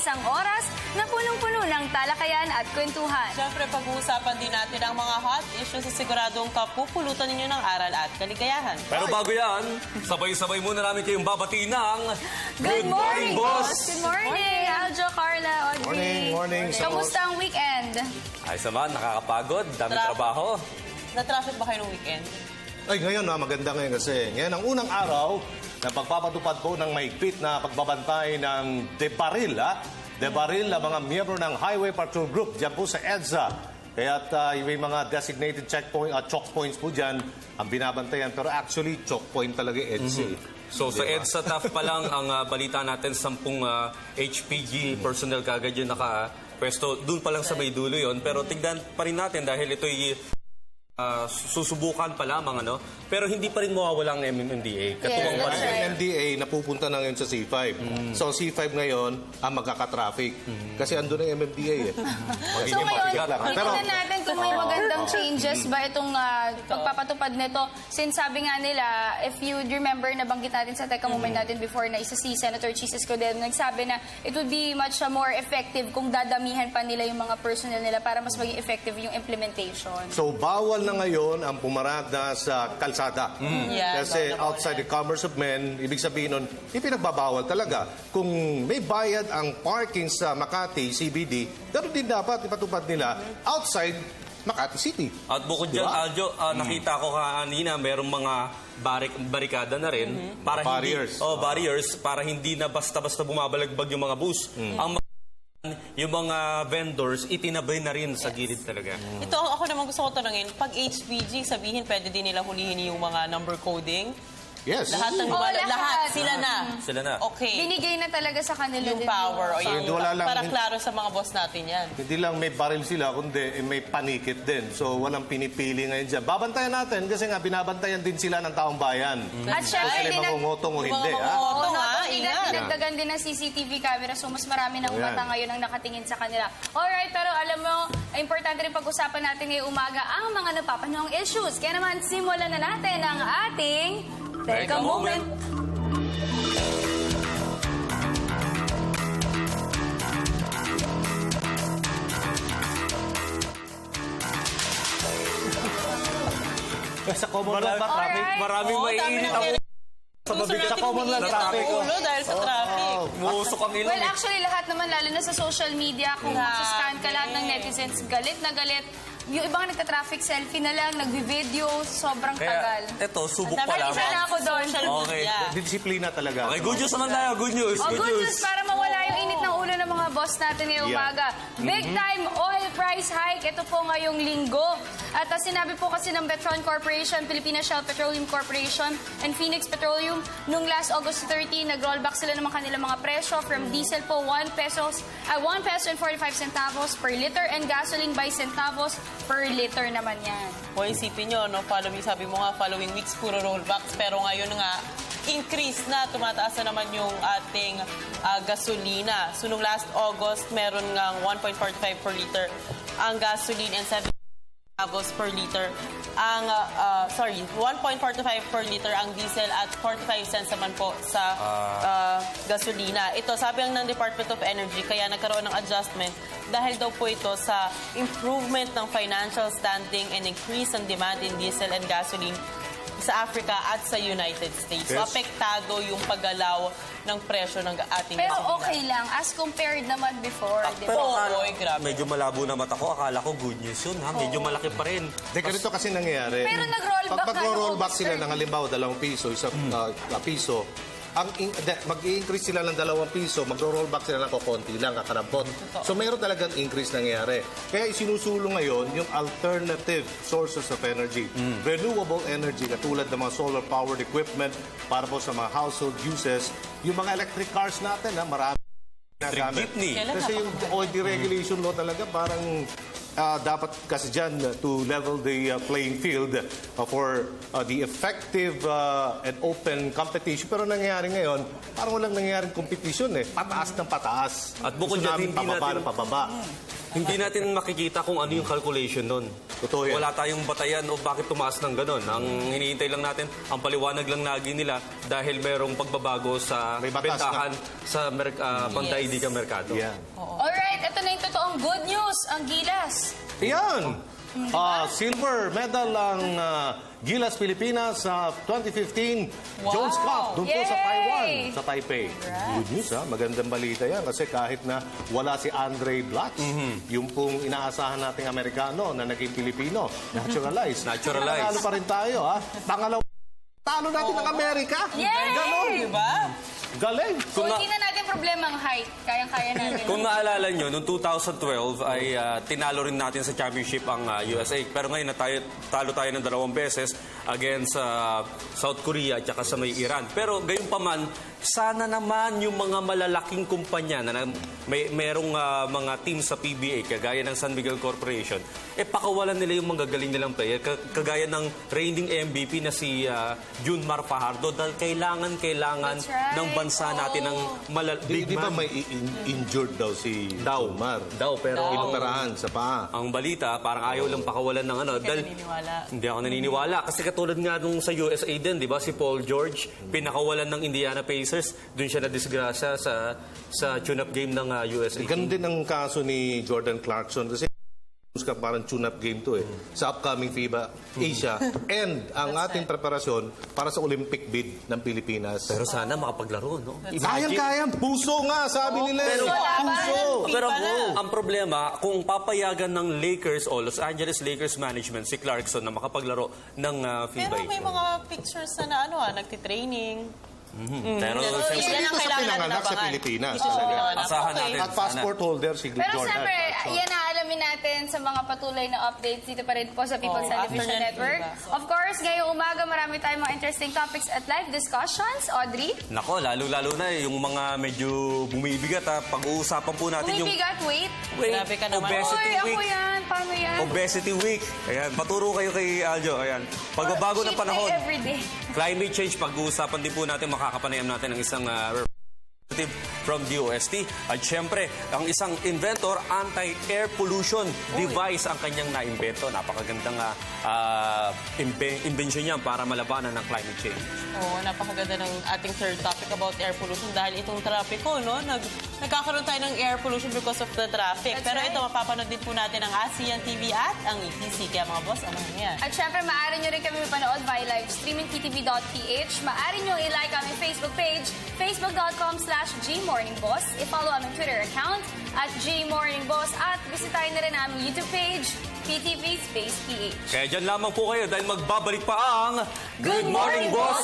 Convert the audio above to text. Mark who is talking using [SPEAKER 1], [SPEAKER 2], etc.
[SPEAKER 1] isang oras na punong-puno ng talakayan at kwentuhan.
[SPEAKER 2] Siyempre, pag-uusapan din natin ang mga hot issues sa siguradong kapupulutan ninyo ng aral at kaligayahan.
[SPEAKER 3] Pero bago yan, sabay-sabay muna namin kayong babati ng
[SPEAKER 1] Good morning, boss! Good morning, Aljo, Carla, Audrey.
[SPEAKER 4] Morning.
[SPEAKER 1] Kamusta ang weekend?
[SPEAKER 3] Ayos naman, nakakapagod, daming trabaho.
[SPEAKER 2] Na-traffic ba kayo ng weekend?
[SPEAKER 4] Ay, ngayon maganda ngayon kasi. Ngayon ang unang araw na pagpapatupad po ng mahigpit na pagbabantay ng DEBARIL, DEBARIL ang mga miyembro ng Highway Patrol Group dyan po sa EDSA. Kaya't may mga designated checkpoint at choke points po dyan ang binabantayan. Pero actually, choke point talaga EDSA.
[SPEAKER 3] So sa EDSA TAF pa lang ang balita natin, 10 HPG personnel kagad yung nakapwesto. Doon pa lang sa may dulo yun. Pero tignan pa rin natin dahil ito'y susubukan pa lamang, pero hindi pa rin mawawala ang MMDA. Katuwang pa rin.
[SPEAKER 4] Ang MMDA napupunta na ngayon sa C5. So C5 ngayon ang magkaka-traffic. Kasi andun ang MMDA.
[SPEAKER 1] So ngayon, titignan natin kung may magandang changes ba itong pagpapatupad nito. Since sabi nga nila, if you remember, nabanggit natin sa teka moment natin before na isa si Senator Chis Escudero, nagsabi na it would be much more effective kung dadamihan pa nila yung mga personnel nila para mas maging effective yung implementation.
[SPEAKER 4] So bawal na ngayon ang pumarada sa kalsada. Kasi outside the commerce of men, ibig sabihin nun, ipinagbabawal talaga. Kung may bayad ang parking sa Makati, CBD, ganoon din dapat ipatupad nila outside Makati City.
[SPEAKER 3] At bukod dyan, Aljo, nakita ko kanina, merong mga barikada na rin. Para
[SPEAKER 4] barriers.
[SPEAKER 3] Barriers, para hindi na basta-basta bumabalagbag yung mga bus. Yung mga vendors, itinabay na rin sa gilid talaga.
[SPEAKER 2] Ito, ako naman gusto ko tanungin, pag HPG, sabihin pwede din nila hulihin yung mga number coding?
[SPEAKER 4] Yes.
[SPEAKER 2] Lahat ng lahat. Sila na.
[SPEAKER 3] Sila na.
[SPEAKER 2] Okay.
[SPEAKER 1] Binigay na talaga sa kanila
[SPEAKER 2] Yung power. O yung, para
[SPEAKER 4] lang,
[SPEAKER 2] klaro sa mga boss natin yan.
[SPEAKER 4] Hindi lang may baril sila, kundi may panikit din. So walang pinipili ngayon dyan. Babantayan natin kasi nga binabantayan din sila ng taong bayan.
[SPEAKER 1] At syempre,
[SPEAKER 4] sila mangungutong o hindi.
[SPEAKER 1] Dinagdagan din ng CCTV camera, so mas marami ng bata ngayon ang nakatingin sa kanila. Alright, pero alam mo, importante rin pag-usapan natin ngayong umaga ang mga napapanahong issues. Kaya naman, simulan na natin ang ating Teka Moment.
[SPEAKER 4] Sa Commonwealth ba traffic?
[SPEAKER 3] Maraming maiinit ako.
[SPEAKER 4] Sa Commonwealth traffic.
[SPEAKER 2] Dahil sa traffic.
[SPEAKER 3] Musok ang ilong.
[SPEAKER 1] Well, actually, lahat naman, lalo na sa social media, kung masuscan ka lahat ng netizens, galit na galit. Yung ibang nagka-traffic selfie na lang, nagbi-video, sobrang tagal.
[SPEAKER 3] Ito, subok pa lang.
[SPEAKER 1] Isa na ako doon.
[SPEAKER 3] Okay.
[SPEAKER 4] Disiplina talaga.
[SPEAKER 3] Okay, good news naman tayo. Good news.
[SPEAKER 1] Good news para mawala yung init ng ulo ng mga boss natin ngayong umaga. Big time oil price hike. Ito po ngayong linggo. At sinabi po kasi ng Petron Corporation, Philippine Shell Petroleum Corporation, and Phoenix Petroleum, nung last August 30, nag-rollback sila ng kanilang mga presyo from diesel po 1 peso and 45 centavos per liter and gasoline by centavos per liter naman yan.
[SPEAKER 2] O isipin nyo, sabi mo nga, following weeks, puro rollbacks. Pero ngayon nga, increase na, tumataas na naman yung ating gasolina. So, nung last August, meron nga 1.45 per liter ang gasoline and 7 centavos per liter. 1.45 per liter ang diesel at 45 cents naman po sa gasolina. Ito, sabi ng Department of Energy, kaya nagkaroon ng adjustment dahil daw po ito sa improvement ng financial standing and increase ng demand in diesel and gasoline sa Africa at sa United States. So, apektado yung paggalaw ng presyo ng ating
[SPEAKER 1] Pero
[SPEAKER 2] gasolina.
[SPEAKER 1] okay lang, as compared naman before.
[SPEAKER 3] Pero medyo malabo na mata ko. Akala ko good news yun, ha? Medyo malaki pa rin.
[SPEAKER 4] Ganito kasi nangyayari.
[SPEAKER 1] Pero nag-rollback
[SPEAKER 4] Pag mag-rollback sila ng halimbawa 2 piso, piso, mag-i-increase sila ng 2 piso, mag-rollback sila ng konti lang, kakarabot. So mayroon talagang increase nangyayari. Kaya isinusulong ngayon yung alternative sources of energy. Renewable energy, katulad ng mga solar-powered equipment para po sa mga household uses. Yung mga electric cars natin, marami nagamit. Kasi yung oil deregulation law talaga parang dapat kasi dyan to level the playing field for the effective and open competition. Pero nangyayari ngayon, parang walang nangyayaring competition eh. Pataas ng pataas.
[SPEAKER 3] At bukod dyan, hindi natin
[SPEAKER 4] pababa.
[SPEAKER 3] hindi natin makikita kung ano yung calculation nun.
[SPEAKER 4] Totoo yan.
[SPEAKER 3] Wala tayong batayan o bakit tumaas ng ganon. Ang hinihintay lang natin, ang paliwanag lang lagi nila dahil merong pagbabago sa
[SPEAKER 4] May batas
[SPEAKER 3] bentahan sa pandaigdigang merkado.
[SPEAKER 4] Yeah.
[SPEAKER 1] Alright, ito na yung totoong good news, ang Gilas.
[SPEAKER 4] Yan! Silver medal ang Gilas Pilipinas sa 2015 Jones Cup doon po sa
[SPEAKER 1] Yay!
[SPEAKER 4] Taiwan, sa Taipei. Good news ha, magandang balita yan kasi kahit na wala si Andre Blatch, yung pong inaasahan nating Amerikano na naging Pilipino, naturalized.
[SPEAKER 3] Naturalized.
[SPEAKER 4] Talo pa rin tayo ha. Talo natin ng Amerika.
[SPEAKER 1] Yay!
[SPEAKER 4] Ganon.
[SPEAKER 2] Diba?
[SPEAKER 4] Galing.
[SPEAKER 1] Kung hindi na natin problema ang height, kayang-kaya natin.
[SPEAKER 3] Kung naalala nyo, noong 2012 ay tinalo rin natin sa championship ang USA. Pero ngayon talo tayo ng 2 beses against South Korea at saka sa may Iran. Pero gayon pa man, sana naman yung mga malalaking kumpanya na merong mga team sa PBA, kagaya ng San Miguel Corporation, pakawalan nila yung mga galing nilang player, kagaya ng reigning MVP na si Junmar Fajardo, dahil kailangan ng bansa natin ng big
[SPEAKER 4] Di ba
[SPEAKER 3] man.
[SPEAKER 4] may injured daw si Daumar?
[SPEAKER 3] Pero
[SPEAKER 4] Inoperahan sa paa.
[SPEAKER 3] ang balita, parang ayaw lang pakawalan ng ano.
[SPEAKER 2] Hindi naniniwala.
[SPEAKER 3] Hindi ako naniniwala. Kasi katulad nga nung sa USA din, di ba, si Paul George, pinakawalan ng Indiana Pacers. Doon siya na-disgrasya sa tune-up game ng USA.
[SPEAKER 4] Ganun din ang kaso ni Jordan Clarkson kasi parang tune-up game to sa upcoming FIBA Asia and ang ating preparasyon para sa Olympic bid ng Pilipinas.
[SPEAKER 3] Pero sana makapaglaro, no?
[SPEAKER 4] Kaya, puso nga, sabi nila. Puso.
[SPEAKER 3] Pero ang problema, kung papayagan ng Lakers o Los Angeles Lakers management si Clarkson na makapaglaro ng FIBA
[SPEAKER 2] Pero may
[SPEAKER 3] Asia.
[SPEAKER 2] mga pictures na nagtitraining.
[SPEAKER 3] Pero
[SPEAKER 2] Yan
[SPEAKER 3] siyempre,
[SPEAKER 2] ang
[SPEAKER 4] Dito sa
[SPEAKER 2] kailangan
[SPEAKER 4] pinanganak
[SPEAKER 2] natin
[SPEAKER 4] sa
[SPEAKER 2] abangan.
[SPEAKER 4] Pilipinas.
[SPEAKER 2] Ito
[SPEAKER 4] Talaga.
[SPEAKER 2] pinanganak.
[SPEAKER 3] Asahan
[SPEAKER 2] Okay.
[SPEAKER 3] natin.
[SPEAKER 4] At passport holder si
[SPEAKER 1] Pero
[SPEAKER 4] Jordan
[SPEAKER 1] siyempre,
[SPEAKER 4] Clarkson.
[SPEAKER 1] yan na alamin natin sa mga patuloy na updates dito pa rin po sa People's Television
[SPEAKER 2] after
[SPEAKER 1] Network.
[SPEAKER 2] FIBA.
[SPEAKER 1] Of course, ngayong umaga marami tayong mga interesting topics at live discussions. Audrey?
[SPEAKER 3] nako, lalo-lalo na yung mga medyo bumibigat. Pag-uusapan po natin yung
[SPEAKER 1] Bumibigat, wait.
[SPEAKER 2] Grabe ka naman.
[SPEAKER 3] Obesity
[SPEAKER 1] Uy, ako
[SPEAKER 3] Week.
[SPEAKER 1] yan. Paano yan?
[SPEAKER 3] Obesity Week. Ayan, paturo kayo kay Aljo. Ayan. Pagbabago ng
[SPEAKER 1] Cheat day
[SPEAKER 3] panahon,
[SPEAKER 1] everyday.
[SPEAKER 3] climate change, pag-uusapan din po natin, makakapanayam natin ng isang from DOST. At syempre, ang isang inventor, anti-air pollution device ang kanyang naimbento. Napakagandang invention niya para malabanan ng climate change.
[SPEAKER 2] Oo, napakaganda ng ating third topic about air pollution dahil itong trapiko, no? Nagkakaroon tayo ng air pollution because of the traffic.
[SPEAKER 1] That's
[SPEAKER 2] Pero
[SPEAKER 1] right.
[SPEAKER 2] ito, mapapanood din po natin ang ASEAN TV at ang ETC. Kaya mga boss, ano yan?
[SPEAKER 1] At syempre, maaari nyo rin kami mapanood via live streaming ttv.ph. Maaari nyo i-like aming Facebook page, facebook.com/GMorningBoss. I-follow aming Twitter account at GMorningBoss. At bisitahin na rin aming YouTube page, PTV Space PH.
[SPEAKER 3] Kaya dyan lamang po kayo dahil magbabalik pa ang
[SPEAKER 1] Good Morning, Boss!